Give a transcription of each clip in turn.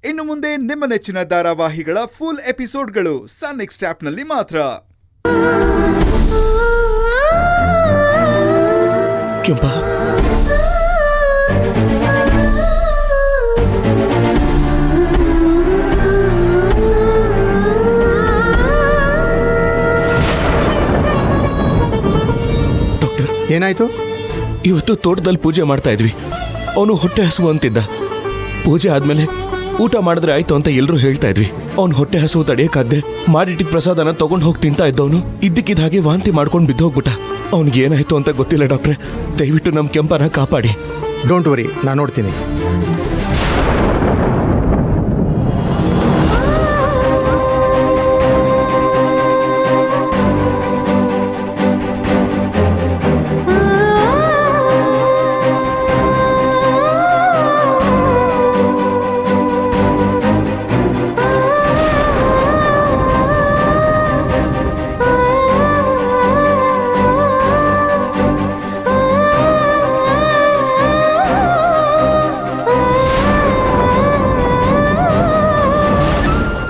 ಇನ್ನು ಮುಂದೆ ನಿಮ್ಮ ನೆಚ್ಚಿನ ಧಾರಾವಾಹಿಗಳ ಫುಲ್ ಎಪಿಸೋಡ್ಗಳು ಸನ್ ನೆಕ್ಸ್ಟ್ ಆಪ್ನಲ್ಲಿ ಮಾತ್ರ. ಕೆಂಪ, ಡಾಕ್ಟರ್ ಏನಾಯ್ತು? ಇವತ್ತು ತೋಟದಲ್ಲಿ ಪೂಜೆ ಮಾಡ್ತಾ ಇದ್ವಿ. ಅವನು ಹೊಟ್ಟೆ ಹಸುವು ಅಂತಿದ್ದ. ಪೂಜೆ ಆದ್ಮೇಲೆ ಊಟ ಮಾಡಿದ್ರೆ ಆಯ್ತು ಅಂತ ಎಲ್ಲರೂ ಹೇಳ್ತಾ ಇದ್ವಿ. ಅವ್ನು ಹೊಟ್ಟೆ ಹಸುವು ತಡೆಯಕ್ಕಾಗ್ದೆ ಮಾಡಿಟ್ಟಿದ್ದ ಪ್ರಸಾದನ ತಗೊಂಡು ಹೋಗಿ ತಿಂತಾ ಇದ್ದವನು ಇದ್ದಕ್ಕಿದ್ದ ಹಾಗೆ ವಾಂತಿ ಮಾಡ್ಕೊಂಡು ಬಿದ್ದೋಗ್ಬಿಟ್ಟ. ಅವ್ನಿಗೆ ಏನಾಯ್ತು ಅಂತ ಗೊತ್ತಿಲ್ಲ ಡಾಕ್ಟ್ರೆ. ದಯವಿಟ್ಟು ನಮ್ಮ ಕೆಂಪನ ಕಾಪಾಡಿ. ಡೋಂಟ್ ವರಿ, ನಾನು ನೋಡ್ತೀನಿ.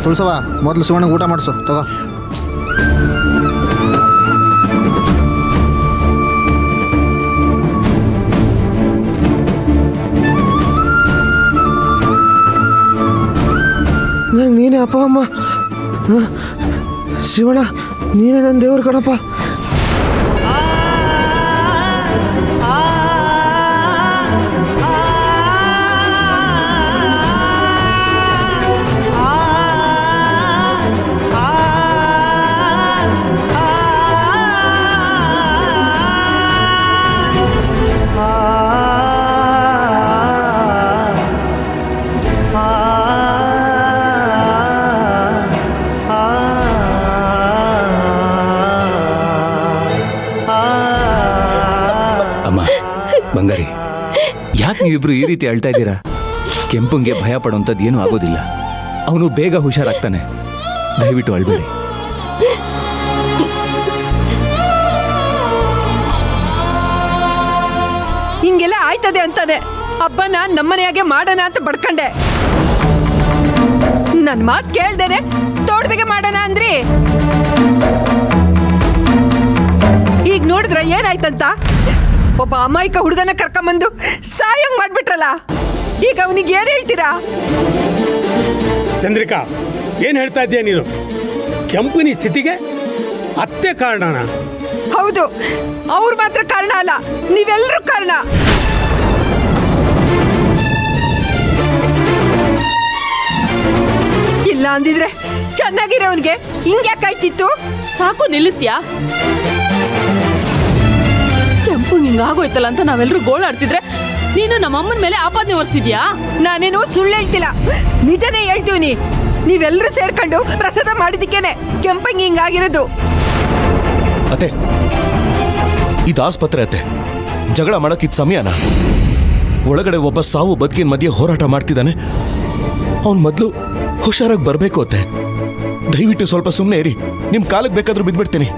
ತುಳಸವ, ಮೊದಲು ಶಿವಣ್ಣಿಗೆ ಊಟ ಮಾಡಿಸು. ತಗೋ. ನೀನೇ ಅಪ್ಪ ಅಮ್ಮ. ಶಿವಣ್ಣ, ನೀನೇ ನನ್ನ ದೇವ್ರ ಕಣಪ್ಪ. ಬಂಗಾರಿ, ಯಾಕೆ ನೀವಿಬ್ರು ಈ ರೀತಿ ಅಳ್ತಾ ಇದ್ದೀರಾ? ಕೆಂಪಂಗೆ ಭಯ ಪಡುವಂಥದ್ದು ಏನೂ ಆಗೋದಿಲ್ಲ. ಅವನು ಬೇಗ ಹುಷಾರಾಗ್ತಾನೆ. ದಯವಿಟ್ಟು ಅಳ್ಬೇಡಿ. ಹಿಂಗೆಲ್ಲ ಆಯ್ತದೆ ಅಂತಾನೆ ಹಬ್ಬನ ನಮ್ಮನೆಯಾಗೆ ಮಾಡೋಣ ಅಂತ ಬಡ್ಕಂಡೆ. ನನ್ ಮಾತ್ ಕೇಳ್ದೇನೆ ತೋಟದಾಗೆ ಮಾಡೋಣ ಅಂದ್ರಿ. ಈಗ ನೋಡಿದ್ರ ಏನಾಯ್ತಂತ? ಒಬ್ಬ ಅಮಾಯಕ ಹುಡುಗನ ಕರ್ಕೊಂಬಂದು ಸಾಯಂಗ್ ಮಾಡ್ಬಿಟ್ರಲ್ಲ. ಈಗ ಅವನಿಗೆ ಏನ್ ಹೇಳ್ತೀರಾ? ಚಂದ್ರಿಕಾ, ಏನ್ ಹೇಳ್ತಾ ಇದ್ದೀಯ ನೀನು? ಕೆಂಪನಿ ಸ್ಥಿತಿಗೆ ಅತ್ತೆ ಕಾರಣನ? ಹೌದು, ಅವ್ರು ಮಾತ್ರ ಕಾರಣ ಅಲ್ಲ, ನೀವೆಲ್ಲರೂ ಕಾರಣ. ಇಲ್ಲ ಅಂದಿದ್ರೆ ಚೆನ್ನಾಗಿರೋನ್ಗೆ ಹಿಂಗ್ಯಾಕಾಯ್ತಿತ್ತು? ಸಾಕು, ನಿಲ್ಲಿಸ್ತೀಯಾ? ಕೆಂಪು ಹಿಂಗಾಗೋಯ್ತಲ್ಲ ಅಂತ ನಾವೆಲ್ಲರೂ ಗೋಳಾಡ್ತಿದ್ರೆ ನೀನು ನಮ್ಮಮ್ಮನ ಮೇಲೆ ಆಪಾದನೆ ಹೊರಿಸ್ತಿದ್ಯಾ? ನಾನೇನು ಸುಳ್ಳು ಹೇಳ್ತಿಲ್ಲ, ನಿಜನೇ ಹೇಳ್ತೀವಿ. ನೀವೆಲ್ಲರೂ ಸೇರ್ಕೊಂಡು ಪ್ರಸಾದ ಮಾಡಿದಕ್ಕೇನೆ ಕೆಂಪಂಗಿ ಹಿಂಗಾಗಿರೋದು. ಅತ್ತೆ, ಇದು ಆಸ್ಪತ್ರೆ ಅತ್ತೆ. ಜಗಳ ಮಾಡಕ್ಕಿದ್ ಸಮಯನಾ? ಒಳಗಡೆ ಒಬ್ಬ ಸಾವು ಬದುಕಿನ ಮಧ್ಯೆ ಹೋರಾಟ ಮಾಡ್ತಿದ್ದಾನೆ. ಅವನ್ ಮೊದಲು ಹುಷಾರಾಗಿ ಬರಬೇಕು ಅತ್ತೆ. ದಯವಿಟ್ಟು ಸ್ವಲ್ಪ ಸುಮ್ಮನೆ ಇರಿ. ನಿಮ್ ಕಾಲಕ್ಕೆ ಬೇಕಾದ್ರೂ ಬಿದ್ಬಿಡ್ತೀನಿ.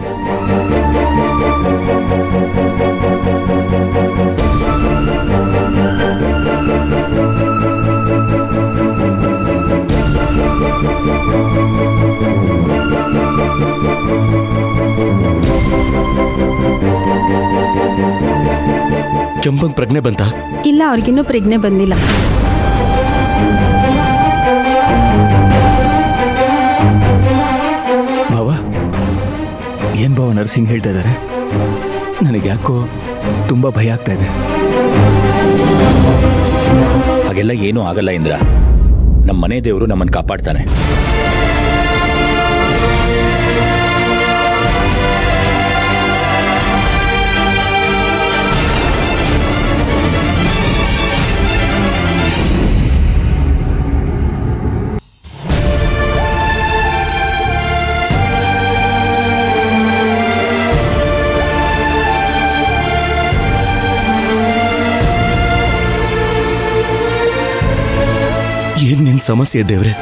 ಕೆಂಪಂಗ್ ಪ್ರಜ್ಞೆ ಬಂತ? ಇಲ್ಲ, ಅವ್ರಿಗಿನ್ನೂ ಪ್ರಜ್ಞೆ ಬಂದಿಲ್ಲ. ಭಾವ, ಏನ್ ಭಾವ ನರ್ಸಿಂಗ್ ಹೇಳ್ತಾ ಇದ್ದಾರೆ? ನನಗೆ ಯಾಕೋ ತುಂಬಾ ಭಯ ಆಗ್ತಾ ಇದೆ. ಹಾಗೆಲ್ಲ ಏನೂ ಆಗಲ್ಲ ಇಂದ್ರ. ನಮ್ಮ ಮನೆ ದೇವರು ನಮ್ಮನ್ನು ಕಾಪಾಡ್ತಾನೆ. ಏನ್ ನಿನ್ ಸಮಸ್ಯೆ ದೇವ್ರೆ?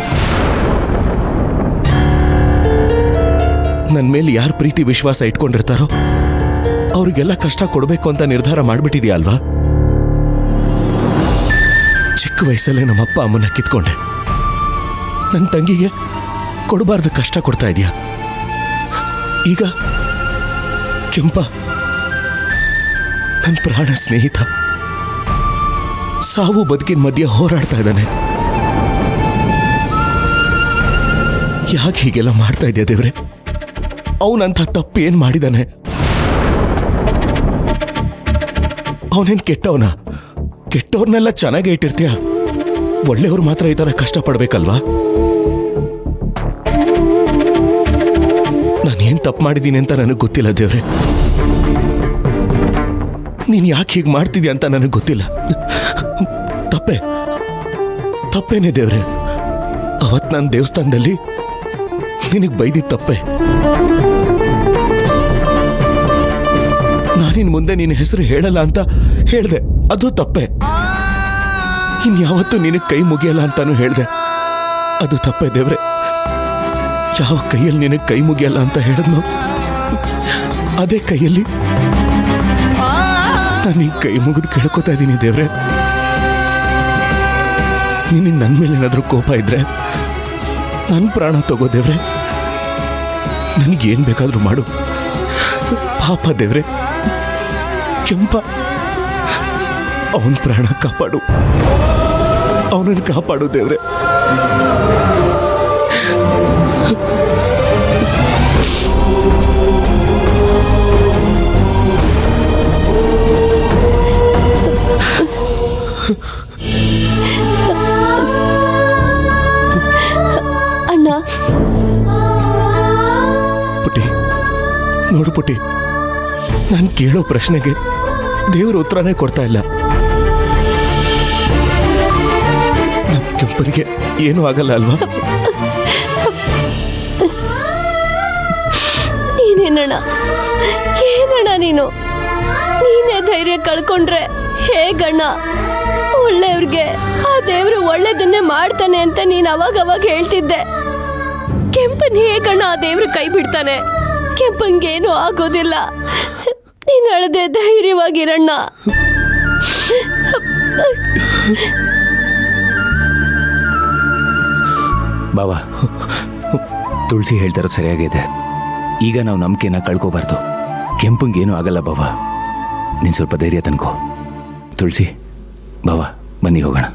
ನನ್ನ ಮೇಲೆ ಯಾರು ಪ್ರೀತಿ ವಿಶ್ವಾಸ ಇಟ್ಕೊಂಡಿರ್ತಾರೋ ಅವ್ರಿಗೆಲ್ಲ ಕಷ್ಟ ಕೊಡಬೇಕು ಅಂತ ನಿರ್ಧಾರ ಮಾಡ್ಬಿಟ್ಟಿದ್ಯಾ ಅಲ್ವಾ? ಚಿಕ್ಕ ವಯಸ್ಸಲ್ಲೇ ನಮ್ಮಪ್ಪ ಅಮ್ಮನ ಕಿತ್ಕೊಂಡೆ. ನನ್ನ ತಂಗಿಗೆ ಕೊಡಬಾರ್ದು ಕಷ್ಟ ಕೊಡ್ತಾ ಇದೆಯಾ? ಈಗ ಕೆಂಪ ನನ್ನ ಪ್ರಾಣ ಸ್ನೇಹಿತ ಸಾವು ಬದುಕಿನ ಮಧ್ಯೆ ಹೋರಾಡ್ತಾ ಇದ್ದಾನೆ. ಯಾಕೆ ಹೀಗೆಲ್ಲ ಮಾಡ್ತಾ ಇದೆಯಾ ದೇವ್ರೆ? ಅವನಂಥ ತಪ್ಪೇನ್ ಮಾಡಿದಾನೆ? ಅವನೇನ್ ಕೆಟ್ಟವನ? ಕೆಟ್ಟವ್ರನ್ನೆಲ್ಲ ಚೆನ್ನಾಗೇ ಇಟ್ಟಿರ್ತೀಯ, ಒಳ್ಳೆಯವ್ರು ಮಾತ್ರ ಈ ಥರ ಕಷ್ಟಪಡ್ಬೇಕಲ್ವಾ? ನಾನೇನ್ ತಪ್ಪು ಮಾಡಿದ್ದೀನಿ ಅಂತ ನನಗೆ ಗೊತ್ತಿಲ್ಲ ದೇವ್ರೆ. ನೀನು ಯಾಕೆ ಹೀಗೆ ಮಾಡ್ತಿದ್ಯಾ ಅಂತ ನನಗೆ ಗೊತ್ತಿಲ್ಲ. ತಪ್ಪೇನೆ ದೇವ್ರೆ. ಅವತ್ತು ನಾನು ದೇವಸ್ಥಾನದಲ್ಲಿ ನಿನಗೆ ಬೈದಿದ್ದ ತಪ್ಪೆ. ನಾನಿನ್ ಮುಂದೆ ನಿನ್ನ ಹೆಸರು ಹೇಳಲ್ಲ ಅಂತ ಹೇಳ್ದೆ, ಅದು ತಪ್ಪೆ. ಇನ್ಯಾವತ್ತೂ ನಿನಗೆ ಕೈ ಮುಗಿಯಲ್ಲ ಅಂತಾನು ಹೇಳ್ದೆ, ಅದು ತಪ್ಪೆ ದೇವ್ರೆ. ಯಾವ ಕೈಯಲ್ಲಿ ನಿನಗೆ ಕೈ ಮುಗಿಯಲ್ಲ ಅಂತ ಹೇಳಿದ್ನೋ ಅದೇ ಕೈಯಲ್ಲಿ ನಾನು ಈ ಕೈ ಮುಗಿದು ಕೇಳ್ಕೊತಾ ಇದ್ದೀನಿ ದೇವ್ರೆ. ನಿನಗೆ ನನ್ನ ಮೇಲೆ ಏನಾದರೂ ಕೋಪ ಇದ್ರೆ ನನ್ನ ಪ್ರಾಣ ತಗೋ ದೇವ್ರೆ. ನನಗೇನು ಬೇಕಾದರೂ ಮಾಡು. ಪಾಪ ದೇವ್ರೆ, ಕೆಂಪ ಅವನ ಪ್ರಾಣ ಕಾಪಾಡು, ಅವನನ್ನು ಕಾಪಾಡು ದೇವ್ರೆ. ಅಣ್ಣ, ಪುಟ್ಟಿ ನೋಡು ಪುಟ್ಟಿ, ನಾನು ಕೇಳೋ ಪ್ರಶ್ನೆಗೆ ದೇವರು ಉತ್ತರನೇ ಕೊಡ್ತಾ ಇಲ್ಲ. ನಮ್ಮ ಕೆಂಪನಿಗೆ ಏನೂ ಆಗಲ್ಲ ಅಲ್ವಾ? ನೀನೇನಣ್ಣ, ಏನಣ್ಣ ನೀನೇ ಧೈರ್ಯ ಕಳ್ಕೊಂಡ್ರೆ ಹೇಗಣ್ಣ? ಒಳ್ಳೆಯವ್ರಿಗೆ ಆ ದೇವ್ರು ಒಳ್ಳೇದನ್ನೇ ಮಾಡ್ತಾನೆ ಅಂತ ನೀನು ಅವಾಗ ಹೇಳ್ತಿದ್ದೆ. ಕೆಂಪನ್ ಹೇಗಣ್ಣ ಆ ದೇವ್ರು ಕೈ ಬಿಡ್ತಾನೆ? ಕೆಂಪಂಗೇನು ಆಗೋದಿಲ್ಲ. ನೀನು ಅಳದೆ ಧೈರ್ಯವಾಗಿರಣ್ಣ. ಬಾವಾ, ತುಳಸಿ ಹೇಳ್ತಾರೋ ಸರಿಯಾಗಿದೆ. ಈಗ ನಾವು ನಂಬಿಕೆನ ಕಳ್ಕೋಬಾರ್ದು. ಕೆಂಪಂಗೇನು ಆಗಲ್ಲ ಬಾವಾ, ನೀನು ಸ್ವಲ್ಪ ಧೈರ್ಯ ತನ್ಕೋ. ತುಳಸಿ ಬಾವಾ, ಬನ್ನಿ ಹೋಗೋಣ.